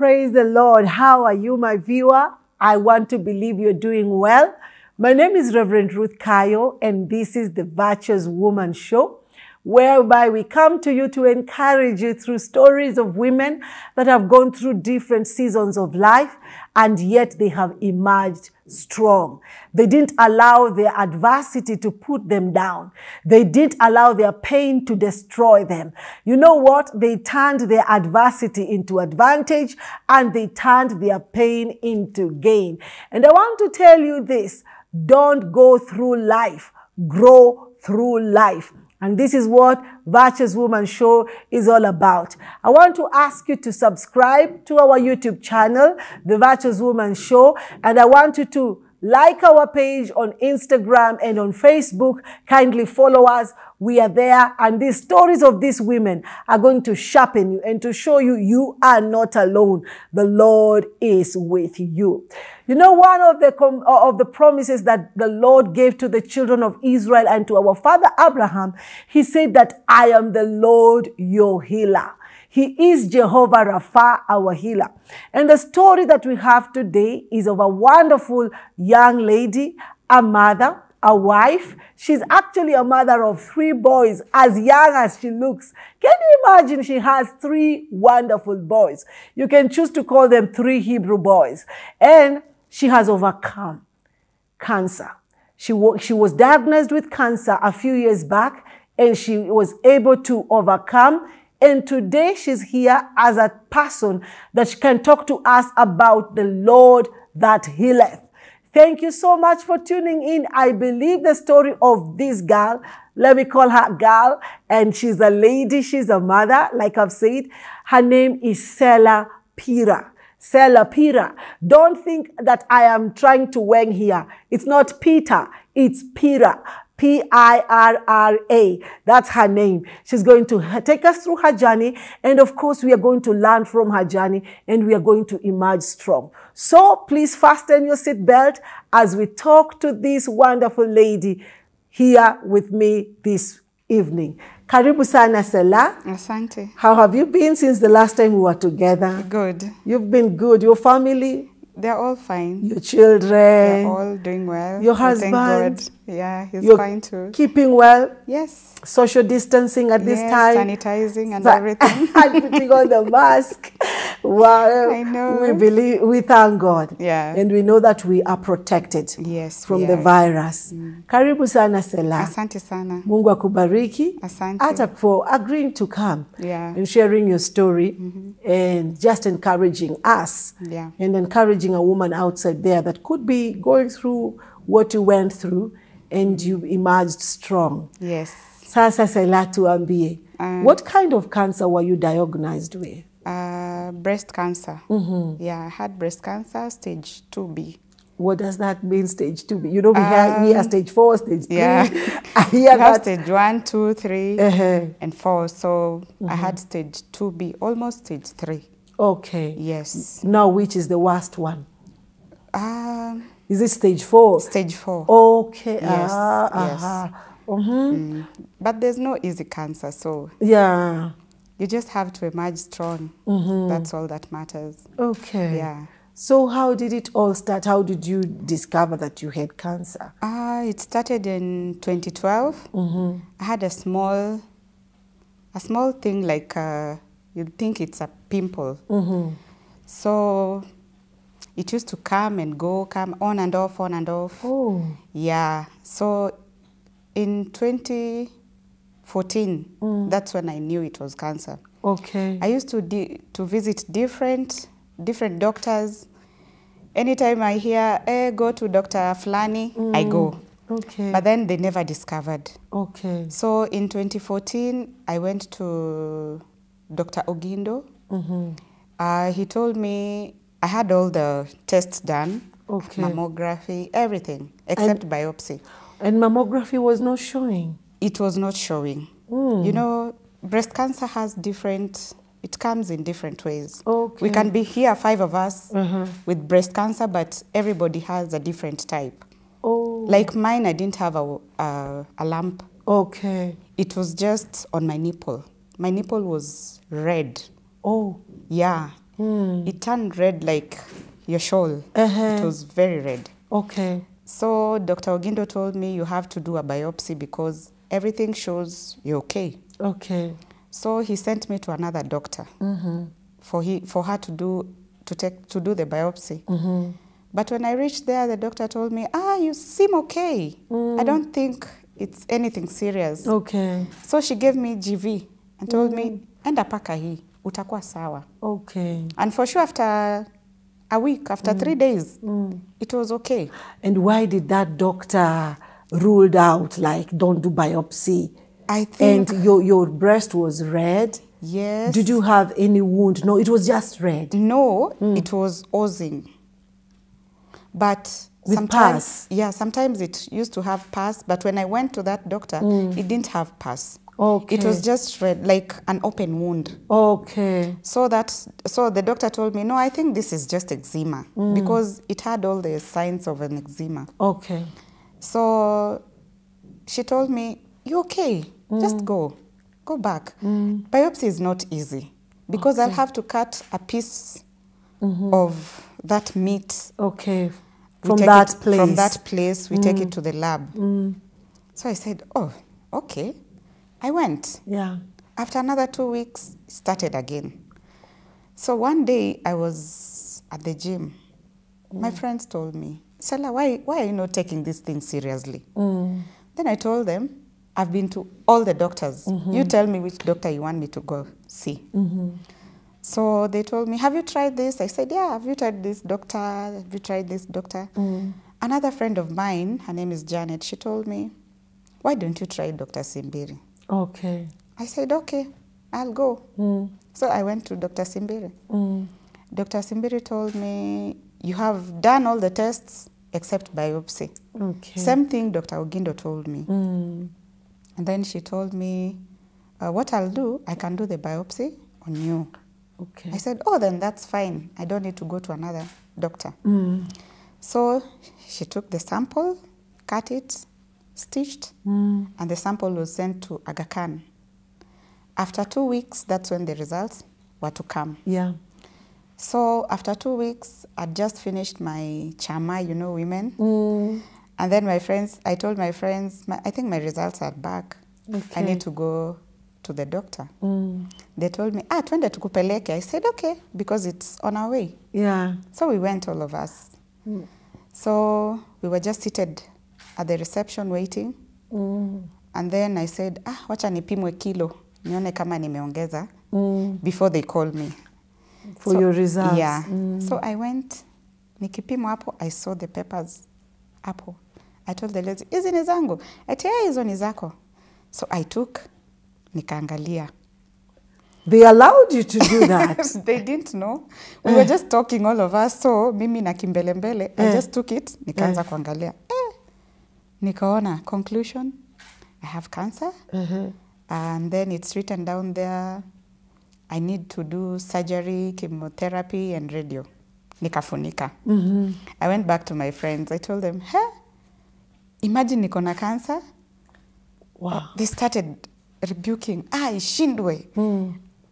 Praise the Lord. How are you, my viewer? I want to believe you're doing well. My name is Reverend Ruth Kayo, and this is the Virtuous Woman Show, whereby we come to you to encourage you through stories of women that have gone through different seasons of life, and yet they have emerged strong. They didn't allow their adversity to put them down. They didn't allow their pain to destroy them. You know what? They turned their adversity into advantage, and they turned their pain into gain. And I want to tell you this: don't go through life, grow through life. And this is what Virtuous Woman Show is all about. I want to ask you to subscribe to our YouTube channel, The Virtuous Woman Show, and I want you to like our page on Instagram and on Facebook. Kindly follow us. We are there, and these stories of these women are going to sharpen you and to show you you are not alone. The Lord is with you. You know, one of the promises that the Lord gave to the children of Israel and to our father Abraham, he said that I am the Lord your healer. He is Jehovah Rapha, our healer. And the story that we have today is of a wonderful young lady, a mother, a wife. She's actually a mother of 3 boys, as young as she looks. Can you imagine? She has 3 wonderful boys. You can choose to call them 3 Hebrew boys. And she has overcome cancer. She was diagnosed with cancer a few years back, and she was able to overcome. And today she's here as a person that can talk to us about the Lord that healeth. Thank you so much for tuning in. I believe the story of this girl, let me call her girl, and she's a lady, she's a mother, like I've said. Her name is Sella Pira. Sella Pira. Don't think that I am trying to wang here. It's not Peter, it's Pira. P-I-R-R-A. That's her name. She's going to take us through her journey. And of course, we are going to learn from her journey, and we are going to emerge strong. So please fasten your seatbelt as we talk to this wonderful lady here with me this evening. Karibu sana, Sella. Asante. How have you been since the last time we were together? Good. You've been good. Your family? They're all fine. Your children? They're all doing well. Your husband? Thank God. Yeah, he's fine too. Keeping well? Yes. Social distancing at this time? Sanitizing and everything. And putting on the mask. Wow. I know. We thank God. Yeah. And we know that we are protected from the virus. Karibu sana, Sella. Asante sana. Mungu akubariki. Asante. Ata for agreeing to come. Yeah. And sharing your story. And just encouraging us. Yeah. And encouraging a woman outside there that could be going through what you went through, and you emerged strong. Yes. Sasa Sella, tuambie, what kind of cancer were you diagnosed with? Breast cancer. Yeah, I had breast cancer, stage 2B. What does that mean, stage 2B? You know, we hear stage 4, stage 3. Yeah. I hear that. Stage 1, 2, 3, and 4. So I had stage 2B, almost stage 3. Okay. Yes. Now, which is the worst one? Is it stage 4? Stage 4. Okay. Yes. Yes. But there's no easy cancer, so yeah, you just have to emerge strong. That's all that matters. Okay. Yeah. So how did it all start? How did you discover that you had cancer? It started in 2012. I had a small thing, like you'd think it's a pimple. So it used to come and go, come on and off, on and off. Oh. Yeah. So in 2014, that's when I knew it was cancer. Okay. I used to visit different doctors. Anytime I hear, go to Dr. Flani, I go. Okay. But then they never discovered. Okay. So in 2014, I went to Dr. Ogindo. He told me I had all the tests done, mammography, everything, except biopsy. And mammography was not showing? It was not showing. You know, breast cancer has it comes in different ways. Okay. We can be here, 5 of us, with breast cancer, but everybody has a different type. Oh. Like mine, I didn't have a lump. Okay. It was just on my nipple. My nipple was red. Oh. Yeah. It turned red like your shawl. It was very red. Okay. So Dr. Ogindo told me you have to do a biopsy because everything shows you're okay. Okay. So he sent me to another doctor for her to do the biopsy. But when I reached there, the doctor told me, you seem okay. I don't think it's anything serious. Okay. So she gave me GV and told me, enda paka hii, utakuwa sawa. Okay. And for sure, after a week, after 3 days, it was okay. And why did that doctor ruled out, like, don't do biopsy? I think... And your breast was red? Yes. Did you have any wound? No, it was just red. No, it was oozing. But with sometimes, pus? Yeah, sometimes it used to have pus, but when I went to that doctor, it didn't have pus. Okay. It was just red, like an open wound. Okay. So the doctor told me, no, I think this is just eczema because it had all the signs of an eczema. Okay. So she told me, you're okay, just go back. Biopsy is not easy because I'll have to cut a piece of that meat. Okay. From that place, we take it to the lab. So I said, oh, okay. I went. Yeah. After another 2 weeks, it started again. So one day I was at the gym. My friends told me, Sella, why are you not taking this thing seriously? Then I told them, I've been to all the doctors. You tell me which doctor you want me to go see. So they told me, have you tried this? I said, yeah, have you tried this doctor? Have you tried this doctor? Another friend of mine, her name is Janet, she told me, why don't you try Dr. Simbiri? Okay. I said, okay, I'll go. So I went to Dr. Simbiri. Dr. Simbiri told me, you have done all the tests except biopsy. Okay. Same thing Dr. Ogindo told me. And then she told me, what I'll do, I can do the biopsy on you. Okay. I said, oh, then that's fine. I don't need to go to another doctor. So she took the sample, cut it, stitched, and the sample was sent to Aga Khan. After 2 weeks, that's when the results were to come. Yeah. So after 2 weeks, I'd just finished my chama, you know, women. And then I told my friends, I think my results are back. Okay. I need to go to the doctor. They told me, twende tukupeleke. I said, okay, because it's on our way. Yeah. So we went, all of us. So we were just seated at the reception waiting. And then I said, wacha nipimwe kilo, nione kama nimeongeza, before they call me. For your results. Yeah. So I went, nikipimwa hapo, I saw the papers hapo. I told the lady, hizi ni zangu. Ati hizo ni zako. So I took, nikaangalia. They allowed you to do that? They didn't know. We were just talking, all of us. So mimi na kimbelembele, I just took it, nikaanza kuangalia. Nikaona, conclusion, I have cancer. And then it's written down there, I need to do surgery, chemotherapy, and radio. Nikafunika. I went back to my friends. I told them, imagine niko na cancer. Wow. They started rebuking. Ishindwe.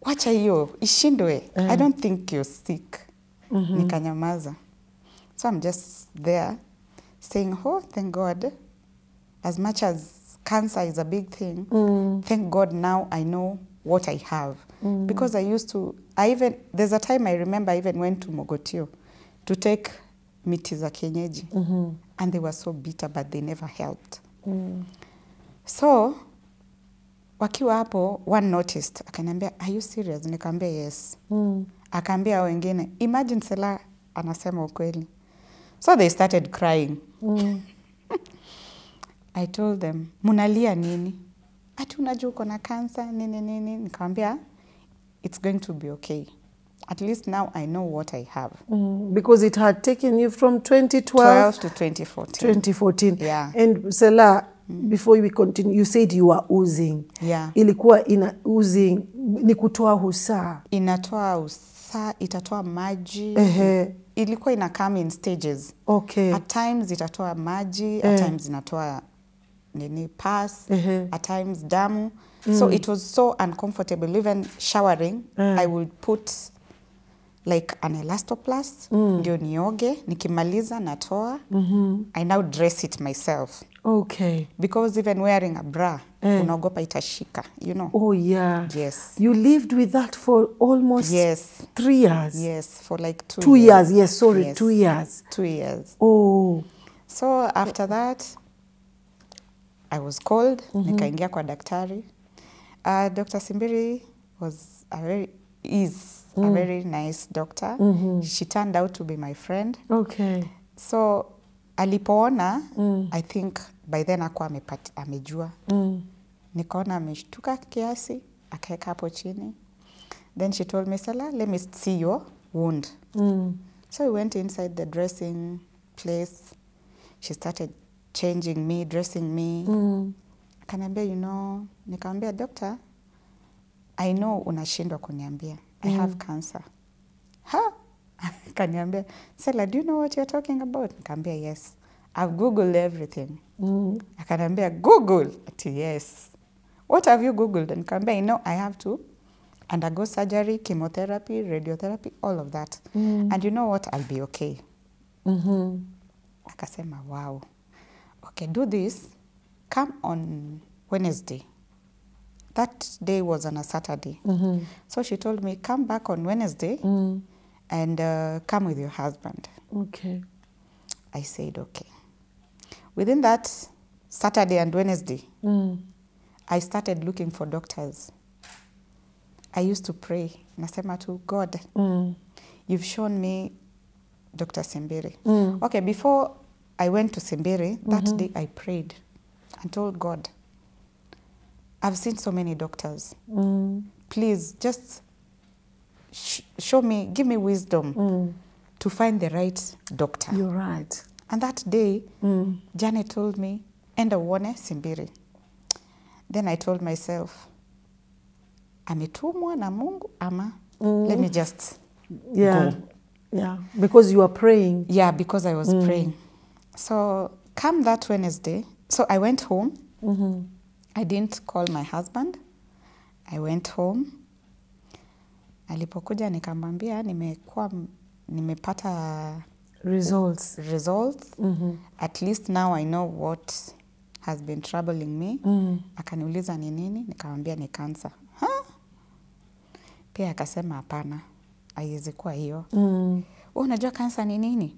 Wacha hiyo, ishindwe. I don't think you're sick. Nikanyamaza. So I'm just there saying, oh, thank God. As much as cancer is a big thing, thank God now I know what I have. Because there's a time I remember I even went to Mogotio to take miti za kienyeji. And they were so bitter, but they never helped. So, wakiwa hapo, one noticed. Akaniambia, are you serious? Nikamwambia, yes. Akaambia wengine, imagine Sella anasema ukweli. So they started crying. I told them, munalia nini? Ati unajua uko na cancer, nini. Nikamwambia, it's going to be okay. At least now I know what I have. Because it had taken you from 2012 to 2014. 2014. Yeah. And Sella, before we continue, you said you were oozing. Yeah. Ilikuwa oozing, ni kutoa husaa. Inatoa husaa, itatoa maji. Ilikuwa ina come in stages. Okay. At times itatoa maji, at times inatoa pus, at times damu. So it was so uncomfortable. Even showering, I would put like an elastoplast, ndio nioge, nikimaliza natoa. I now dress it myself. Okay. Because even wearing a bra, unaogopa itashika, you know. Oh, yeah. Yes. You lived with that for almost 3 years. Yes, for like 2 years. 2 years, yes, sorry, Yes. 2 years. 2 years. Oh. So after that, I was called, nikaingia kwa daktari. Dr. Simbiri is a very nice doctor. She turned out to be my friend. Okay. So alipoona, I think by then akuwa amejua. Nikaona ameshtuka kiasi, akaeka hapo chini. Then she told me, Sella, let me see your wound. So we went inside the dressing place. She started changing me, dressing me. Kaniambia, you know, nikamwambia, doctor, I know unashindwa kuniambia. I have cancer. Ha? Kaniambia, Sella, do you know what you're talking about? Nikamwambia, yes. I've Googled everything. Akaniambia, Google? Yes. What have you Googled? And nikamwambia, you know, I have to undergo surgery, chemotherapy, radiotherapy, all of that. And you know what? I'll be okay. Akasema, wow. Okay, do this. Come on Wednesday. That day was on a Saturday. So she told me, come back on Wednesday and come with your husband. Okay. I said, okay. Within that Saturday and Wednesday, I started looking for doctors. I used to pray. Nasema to God, you've shown me Dr. Simbiri. Okay, before I went to Simbiri, that day I prayed and told God, I've seen so many doctors. Please, just show me, give me wisdom to find the right doctor. You're right. And that day, Janet told me, enda uone Simbiri. Then I told myself, ametumwa na Mungu ama let me just go. Yeah, because you are praying. Yeah, because I was praying. So come that Wednesday, so I went home. I didn't call my husband. I went home. Alipokuja nikamwambia nimepata results. At least now I know what has been troubling me. Akaniuliza ni nini? Nikamwambia ni cancer. Pia akasema hapana. Haiwezi kuwa hiyo. Unajua cancer ni nini?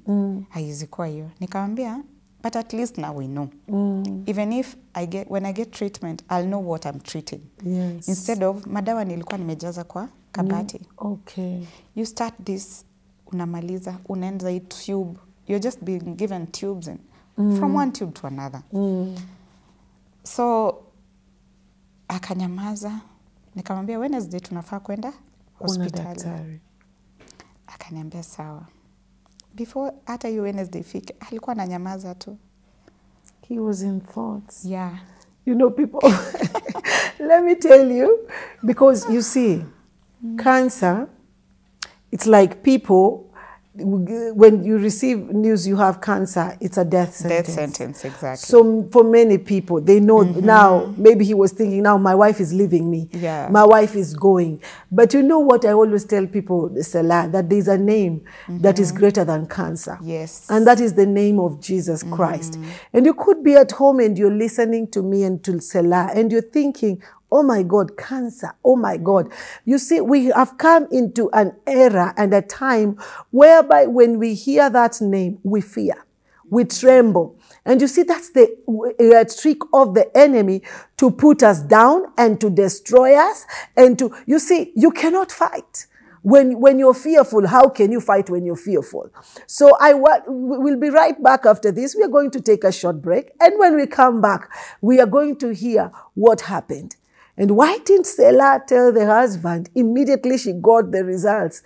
Haiwezi kuwa hiyo. Nikamwambia, but at least now we know. Even if when I get treatment, I'll know what I'm treating. Yes. Instead of madawa nilikuwa nimejaza kwa kabati. Okay. You start this, unamaliza, unaenda hii tube. You're just being given tubes from one tube to another. So akanyamaza. Nikamwambia Wednesday tunafaa kwenda hospitali. Akaniambia sawa. Before hata hiyo Wednesday fike, alikuwa ananyamaza tu. He was in thoughts. Yeah. You know, people, let me tell you, because you see, cancer, it's like people, when you receive news you have cancer, it's a death sentence. Death sentence, exactly. So for many people, they know now, maybe he was thinking, now my wife is leaving me. Yeah. My wife is going. But you know what I always tell people, Sella, that there's a name that is greater than cancer. Yes. And that is the name of Jesus Christ. And you could be at home and you're listening to me and to Sella, and you're thinking, oh my God, cancer, oh my God. You see, we have come into an era and a time whereby when we hear that name, we fear, we tremble. And you see, that's the trick of the enemy to put us down and to destroy us. And to, you see, you cannot fight. When you're fearful, how can you fight when you're fearful? So we'll be right back after this. We are going to take a short break. And when we come back, we are going to hear what happened. And why didn't Sella tell the husband immediately she got the results?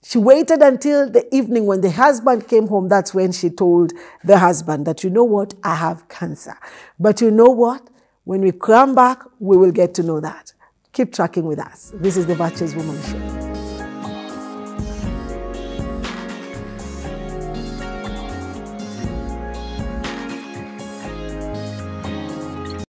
She waited until the evening when the husband came home. That's when she told the husband that, you know what, I have cancer. But you know what? When we come back, we will get to know that. Keep tracking with us. This is the Virtuous Woman Show.